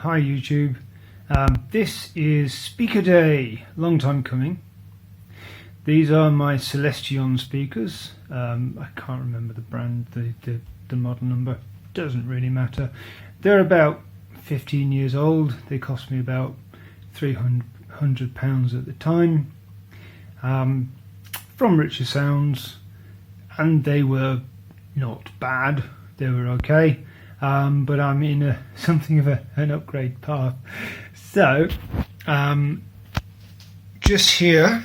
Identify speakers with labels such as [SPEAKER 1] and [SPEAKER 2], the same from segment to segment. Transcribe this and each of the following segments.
[SPEAKER 1] hi YouTube. This is Speaker Day, long time coming. These are my Celestion speakers. I can't remember the brand, the model number, doesn't really matter. They're about 15 years old. They cost me about £300 at the time, from Richer Sounds, and they were not bad, they were okay. But I'm in something of an upgrade path. So, just here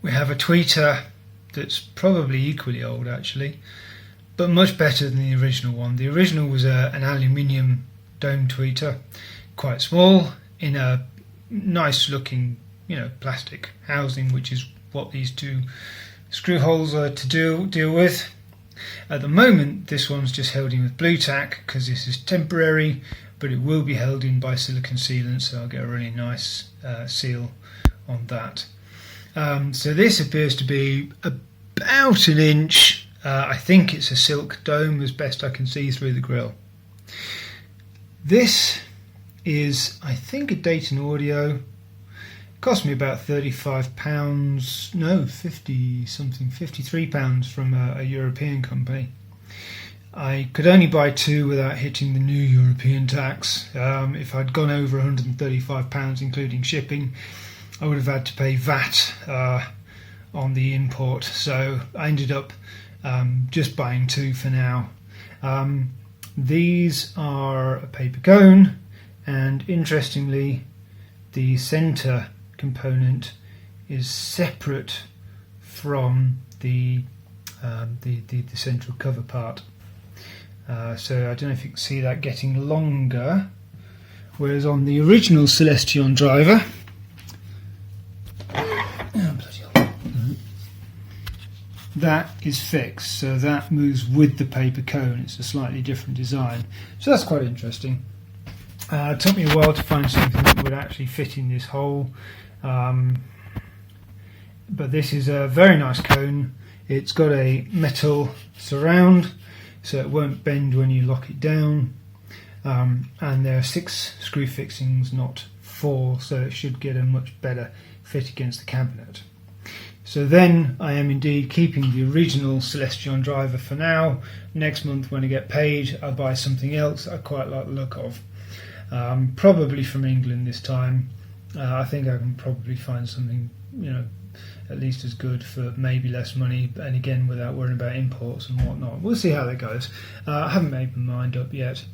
[SPEAKER 1] we have a tweeter that's probably equally old actually, but much better than the original one. The original was an aluminium dome tweeter, quite small, in a nice looking, plastic housing, which is what these two screw holes are to deal with. At the moment this one's just held in with blue tack because this is temporary, but it will be held in by silicon sealant, so I'll get a really nice seal on that. So this appears to be about an inch. I think it's a silk dome as best I can see through the grill. This is, I think, a Dayton Audio. Cost me about £35, no, 50 something, £53 from a European company. I could only buy two without hitting the new European tax. If I'd gone over £135 including shipping, I would have had to pay VAT on the import, so I ended up just buying two for now. These are a paper cone, and interestingly the centre component is separate from the central cover part. So I don't know if you can see that getting longer, whereas on the original Celestion driver, that is fixed, so that moves with the paper cone. It's a slightly different design, so that's quite interesting. It took me a while to find something that would actually fit in this hole, but this is a very nice cone. It's got a metal surround, so it won't bend when you lock it down, and there are 6 screw fixings, not 4, so it should get a much better fit against the cabinet. So then I am indeed keeping the original Celestion driver for now. Next month when I get paid, I'll buy something else I quite like the look of. Probably from England this time. I think I can probably find something, at least as good for maybe less money, and again without worrying about imports and whatnot. We'll see how that goes. I haven't made my mind up yet,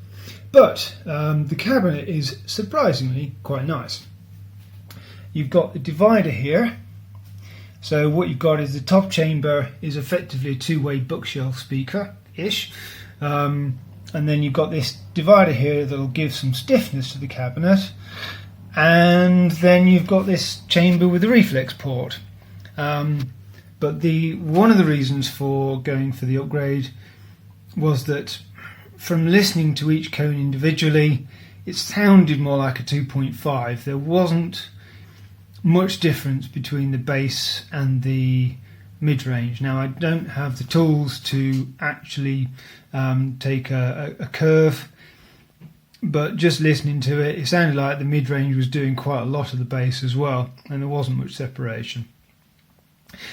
[SPEAKER 1] but the cabinet is surprisingly quite nice. You've got the divider here, so what you've got is the top chamber is effectively a two-way bookshelf speaker-ish, and then you've got this divider here that will give some stiffness to the cabinet, and then you've got this chamber with the reflex port. But one of the reasons for going for the upgrade was that from listening to each cone individually, it sounded more like a 2.5. There wasn't much difference between the bass and the mid-range. Now I don't have the tools to actually take a curve, but just listening to it, it sounded like the mid-range was doing quite a lot of the bass as well, and there wasn't much separation.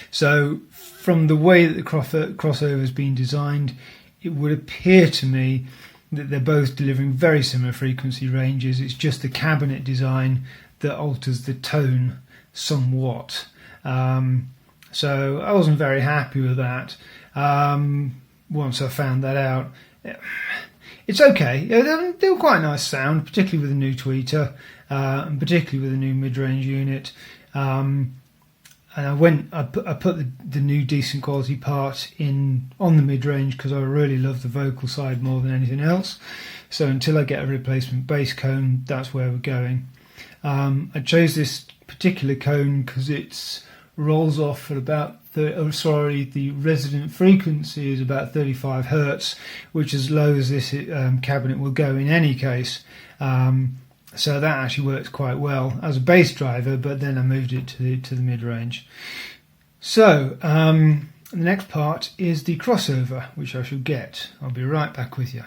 [SPEAKER 1] So from the way that the crossover has been designed, it would appear to me that they're both delivering very similar frequency ranges. It's just the cabinet design that alters the tone somewhat. So I wasn't very happy with that. Once I found that out, it's okay. They were quite a nice sound, particularly with the new tweeter, and particularly with the new mid-range unit. And I put the new decent quality part in on the mid-range because I really love the vocal side more than anything else. So until I get a replacement bass cone, that's where we're going. I chose this particular cone because it rolls off at about the resident frequency is about 35 Hertz, which is as low as this cabinet will go in any case. So that actually works quite well as a bass driver, but then I moved it to the mid-range. So the next part is the crossover, which I shall get. I'll be right back with you.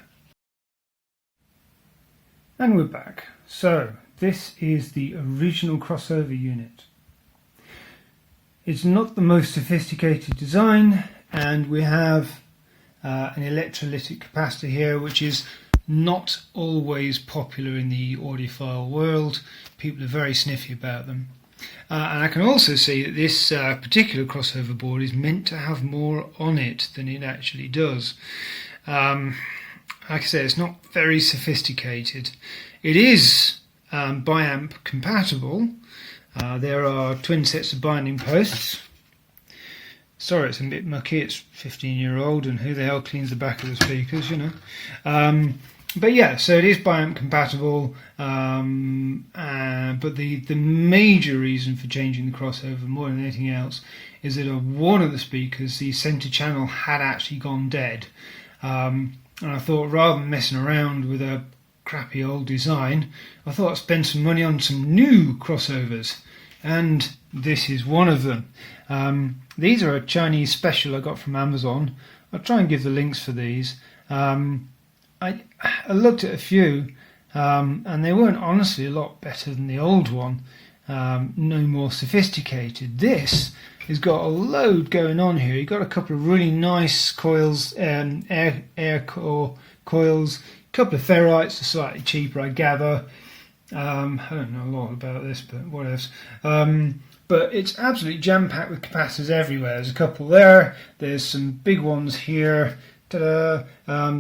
[SPEAKER 1] And we're back. So this is the original crossover unit. It's not the most sophisticated design, and we have an electrolytic capacitor here, which is not always popular in the audiophile world. People are very sniffy about them. And I can also see that this particular crossover board is meant to have more on it than it actually does. Like I say, it's not very sophisticated. It is biamp compatible. There are twin sets of binding posts. Sorry, it's a bit mucky. It's 15-year-old, and who the hell cleans the back of the speakers, you know? But yeah, so it is biamp compatible. But the major reason for changing the crossover more than anything else is that one of the speakers, the centre channel, had actually gone dead. And I thought, rather than messing around with a crappy old design, I thought I'd spend some money on some new crossovers, and this is one of them. These are a Chinese special I got from Amazon. I'll try and give the links for these. I looked at a few, and they weren't honestly a lot better than the old one. No more sophisticated. This has got a load going on here. You've got a couple of really nice coils, air core coils, a couple of ferrites, are slightly cheaper, I gather. I don't know a lot about this, but what else? But it's absolutely jam-packed with capacitors everywhere. There's a couple there. There's some big ones here. Ta-da!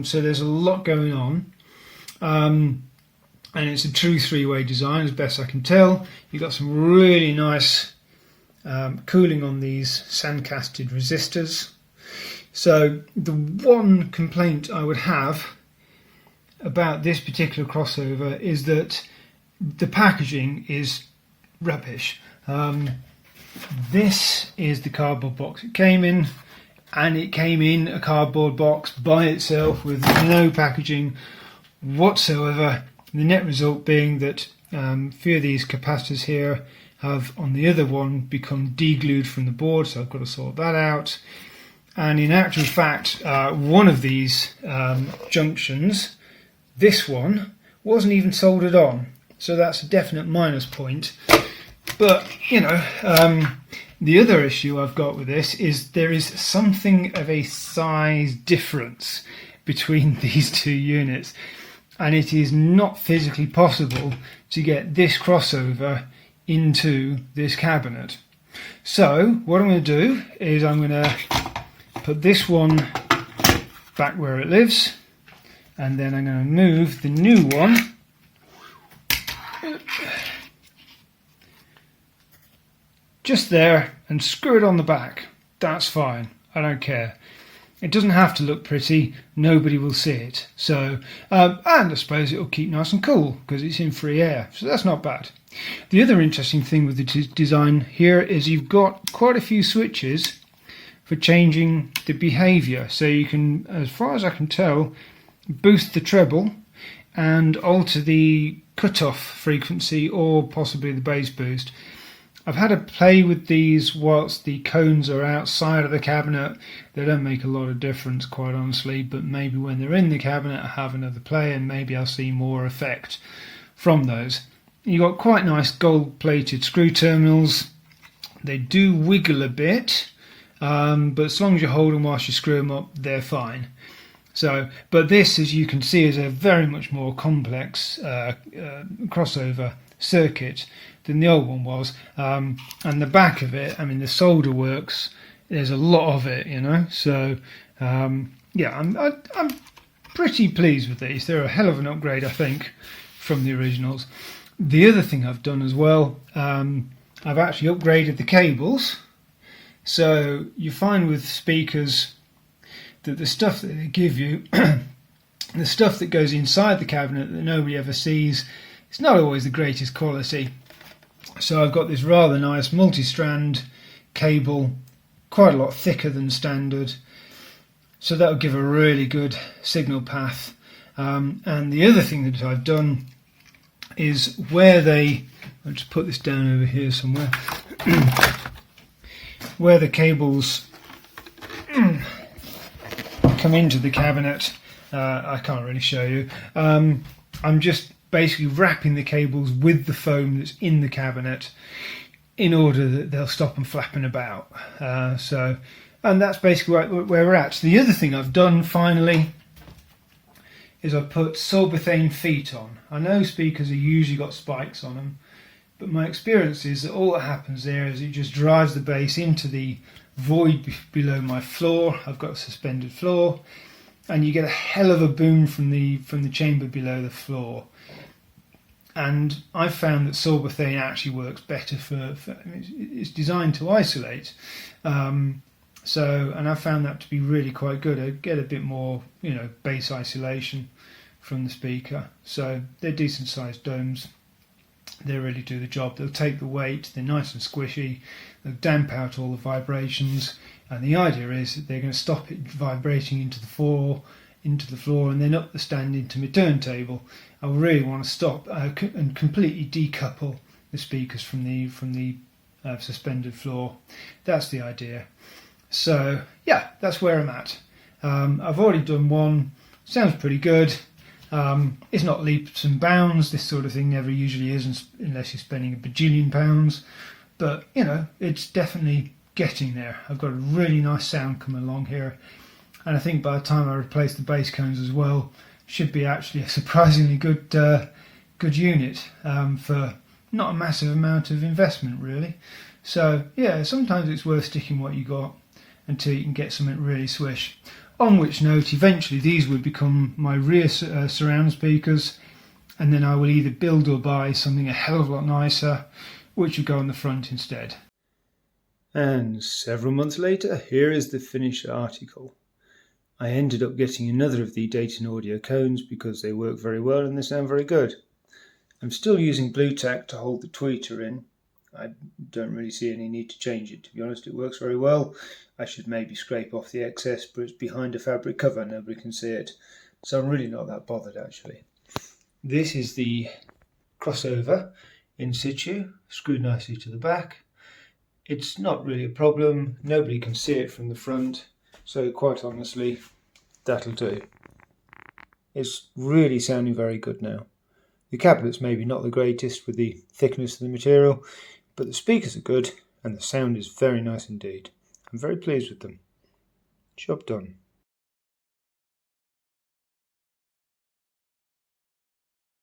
[SPEAKER 1] So there's a lot going on. And it's a true three-way design, as best I can tell. You've got some really nice cooling on these sandcasted resistors. So the one complaint I would have about this particular crossover is that the packaging is rubbish. This is the cardboard box it came in, and it came in a cardboard box by itself with no packaging whatsoever. The net result being that a few of these capacitors here have, on the other one, become deglued from the board, so I've got to sort that out. And in actual fact, one of these junctions, this one, wasn't even soldered on, so that's a definite minus point. But, you know, the other issue I've got with this is there is something of a size difference between these two units, and it is not physically possible to get this crossover into this cabinet. So what I'm going to do is I'm going to put this one back where it lives, and then I'm going to move the new one just there and screw it on the back. That's fine, I don't care. It doesn't have to look pretty, nobody will see it. So, and I suppose it'll keep nice and cool because it's in free air, so that's not bad. The other interesting thing with the design here is you've got quite a few switches for changing the behaviour. So you can, as far as I can tell, boost the treble and alter the cutoff frequency or possibly the bass boost. I've had a play with these whilst the cones are outside of the cabinet. They don't make a lot of difference, quite honestly, but maybe when they're in the cabinet I'll have another play and maybe I'll see more effect from those. You've got quite nice gold-plated screw terminals. They do wiggle a bit, but as long as you hold them whilst you screw them up, they're fine. So, but this, as you can see, is a very much more complex crossover circuit than the old one was, and the back of it, I mean, the solder works. There's a lot of it, you know. So yeah, I'm pretty pleased with these. They're a hell of an upgrade, I think, from the originals. The other thing I've done as well, I've actually upgraded the cables. So you find with speakers that the stuff that they give you, the stuff that goes inside the cabinet that nobody ever sees, it's not always the greatest quality. So I've got this rather nice multi-strand cable, quite a lot thicker than standard, so that'll give a really good signal path. And the other thing that I've done is where I'll just put this down over here somewhere, where the cables come into the cabinet, I can't really show you. I'm just basically wrapping the cables with the foam that's in the cabinet in order that they'll stop them flapping about. And that's basically where we're at. So the other thing I've done finally is I've put Solbethane feet on. I know speakers are usually got spikes on them, but my experience is that all that happens there is it just drives the bass into the void below my floor. I've got a suspended floor, and you get a hell of a boom from the chamber below the floor. And I've found that Solbethane actually works better it's designed to isolate. And I found that to be really quite good. I get a bit more, bass isolation from the speaker. So they're decent sized domes. They really do the job. They'll take the weight, they're nice and squishy, they'll damp out all the vibrations, and the idea is that they're going to stop it vibrating into the floor, and then up the stand into my turntable. I really want to stop and completely decouple the speakers from the suspended floor. That's the idea. So yeah, that's where I'm at. I've already done one. Sounds pretty good. It's not leaps and bounds. This sort of thing never usually is, unless you're spending a bajillion pounds. But it's definitely getting there. I've got a really nice sound coming along here, and I think by the time I replace the bass cones as well, should be actually a surprisingly good unit for not a massive amount of investment, really. So yeah, sometimes it's worth sticking what you got until you can get something really swish. On which note, eventually these would become my rear surround speakers, and then I will either build or buy something a hell of a lot nicer, which would go on the front instead. And several months later, here is the finished article. I ended up getting another of the Dayton Audio cones because they work very well and they sound very good. I'm still using Blu-Tack to hold the tweeter in. I don't really see any need to change it, to be honest. It works very well. I should maybe scrape off the excess, but it's behind a fabric cover, nobody can see it. So I'm really not that bothered, actually. This is the crossover in situ, screwed nicely to the back. It's not really a problem, nobody can see it from the front, so quite honestly, that'll do. It's really sounding very good now. The cabinet's maybe not the greatest with the thickness of the material, but the speakers are good and the sound is very nice indeed. I'm very pleased with them. Job done.